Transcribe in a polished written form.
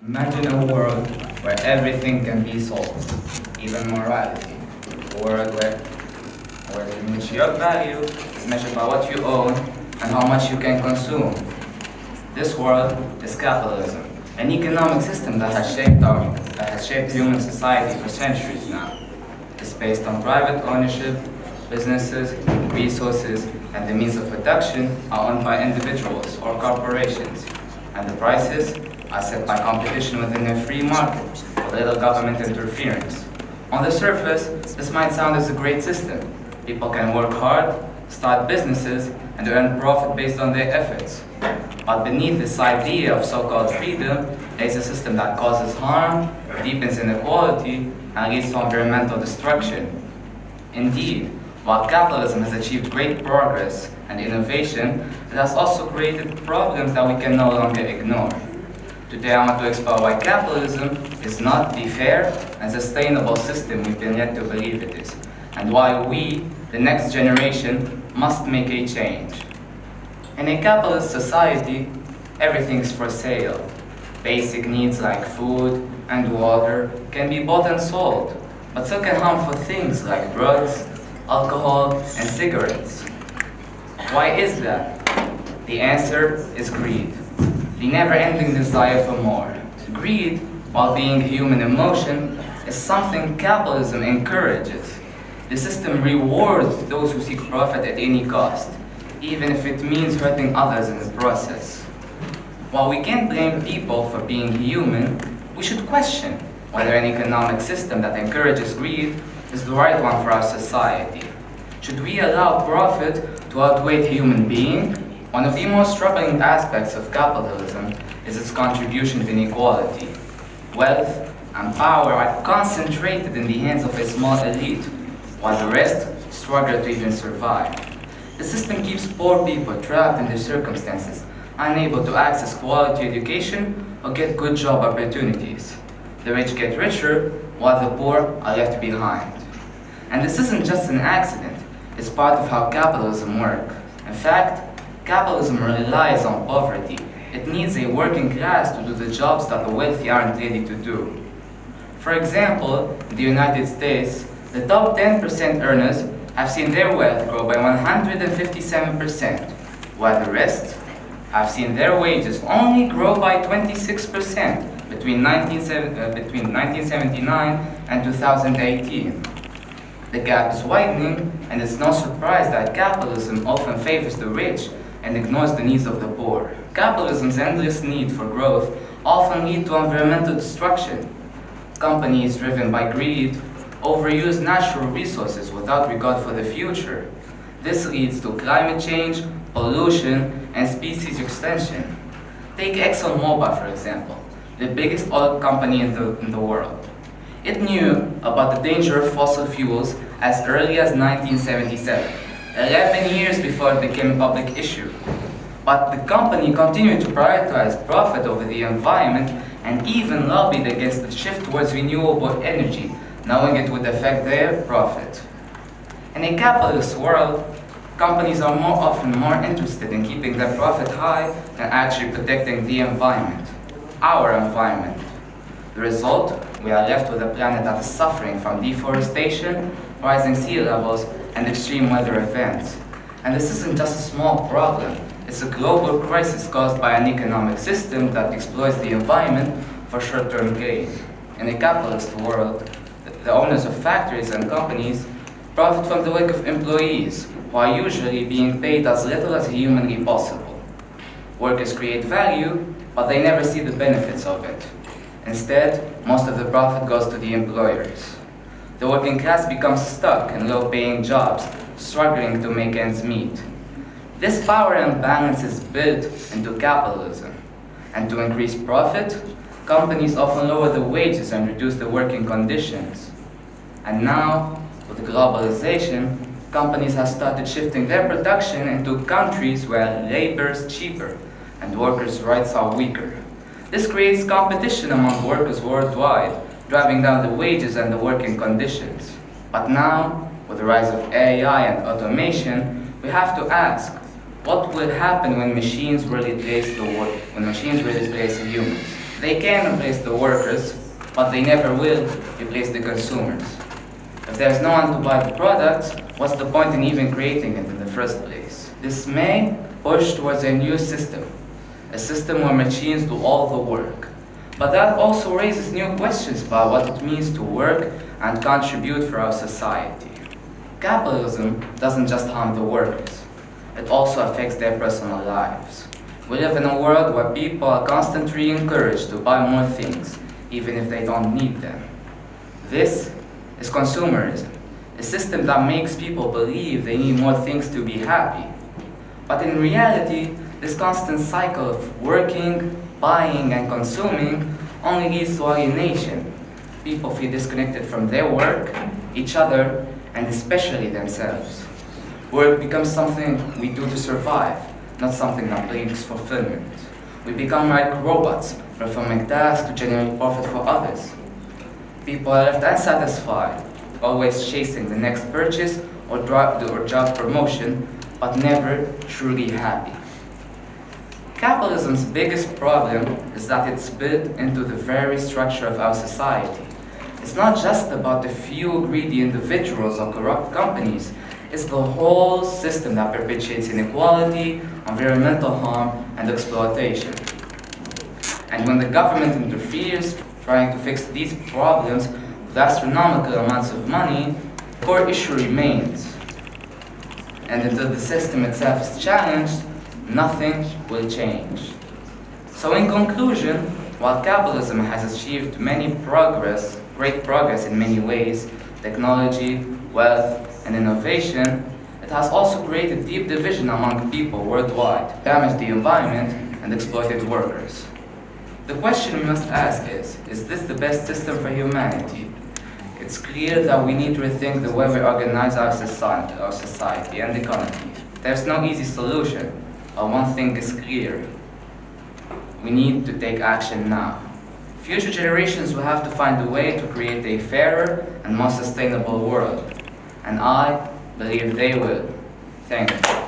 Imagine a world where everything can be sold, even morality. A world in which your value is measured by what you own and how much you can consume. This world is capitalism, an economic system that has shaped human society for centuries now. It's based on private ownership, businesses, resources, and the means of production are owned by individuals or corporations, and the prices are set by competition within a free market with little government interference. On the surface, this might sound as a great system. People can work hard, start businesses, and earn profit based on their efforts. But beneath this idea of so-called freedom is a system that causes harm, deepens inequality, and leads to environmental destruction. Indeed, while capitalism has achieved great progress and innovation, it has also created problems that we can no longer ignore. Today I want to explore why capitalism is not the fair and sustainable system we've been led to believe it is, and why we, the next generation, must make a change. In a capitalist society, everything is for sale. Basic needs like food and water can be bought and sold, but so can harmful things like drugs, alcohol, and cigarettes. Why is that? The answer is greed. The never-ending desire for more. Greed, while being a human emotion, is something capitalism encourages. The system rewards those who seek profit at any cost, even if it means hurting others in the process. While we can't blame people for being human, we should question whether an economic system that encourages greed is the right one for our society. Should we allow profit to outweigh the human being? One of the most troubling aspects of capitalism is its contribution to inequality. Wealth and power are concentrated in the hands of a small elite, while the rest struggle to even survive. The system keeps poor people trapped in their circumstances, unable to access quality education or get good job opportunities. The rich get richer, while the poor are left behind. And this isn't just an accident, it's part of how capitalism works. In fact, capitalism relies on poverty. It needs a working class to do the jobs that the wealthy aren't ready to do. For example, in the United States, the top 10% earners have seen their wealth grow by 157%, while the rest have seen their wages only grow by 26% between 1979 and 2018. The gap is widening, and it's no surprise that capitalism often favors the rich and ignores the needs of the poor. Capitalism's endless need for growth often lead to environmental destruction. Companies driven by greed overuse natural resources without regard for the future. This leads to climate change, pollution, and species extinction. Take ExxonMobil, for example, the biggest oil company in the world. It knew about the danger of fossil fuels as early as 1977. 11 years before it became a public issue. But the company continued to prioritize profit over the environment and even lobbied against the shift towards renewable energy, knowing it would affect their profit. In a capitalist world, companies are often more interested in keeping their profit high than actually protecting the environment, our environment. The result, we are left with a planet that is suffering from deforestation, rising sea levels, and extreme weather events. And this isn't just a small problem, it's a global crisis caused by an economic system that exploits the environment for short-term gain. In a capitalist world, the owners of factories and companies profit from the work of employees, who are usually being paid as little as humanly possible. Workers create value, but they never see the benefits of it. Instead, most of the profit goes to the employers. The working class becomes stuck in low-paying jobs, struggling to make ends meet. This power imbalance is built into capitalism. And to increase profit, companies often lower the wages and reduce the working conditions. And now, with globalization, companies have started shifting their production into countries where labor is cheaper and workers' rights are weaker. This creates competition among workers worldwide, driving down the wages and the working conditions. But now, with the rise of AI and automation, we have to ask, what will happen when machines will replace humans? They can replace the workers, but they never will replace the consumers. If there's no one to buy the products, what's the point in even creating it in the first place? This may push towards a new system, a system where machines do all the work. But that also raises new questions about what it means to work and contribute for our society. Capitalism doesn't just harm the workers, it also affects their personal lives. We live in a world where people are constantly encouraged to buy more things, even if they don't need them. This is consumerism, a system that makes people believe they need more things to be happy. But in reality, this constant cycle of working, buying, and consuming only leads to alienation. People feel disconnected from their work, each other, and especially themselves. Work becomes something we do to survive, not something that brings fulfillment. We become like robots, performing tasks to generate profit for others. People are left unsatisfied, always chasing the next purchase or job promotion, but never truly happy. Capitalism's biggest problem is that it's built into the very structure of our society. It's not just about the few greedy individuals or corrupt companies, it's the whole system that perpetuates inequality, environmental harm, and exploitation. And when the government interferes, trying to fix these problems with astronomical amounts of money, the core issue remains. And until the system itself is challenged, nothing will change. So in conclusion, while capitalism has achieved great progress in many ways, technology, wealth, and innovation, it has also created deep division among people worldwide, damaged the environment, and exploited workers. The question we must ask is this the best system for humanity? It's clear that we need to rethink the way we organize our society and economy. There's no easy solution, but one thing is clear. We need to take action now. Future generations will have to find a way to create a fairer and more sustainable world. And I believe they will. Thank you.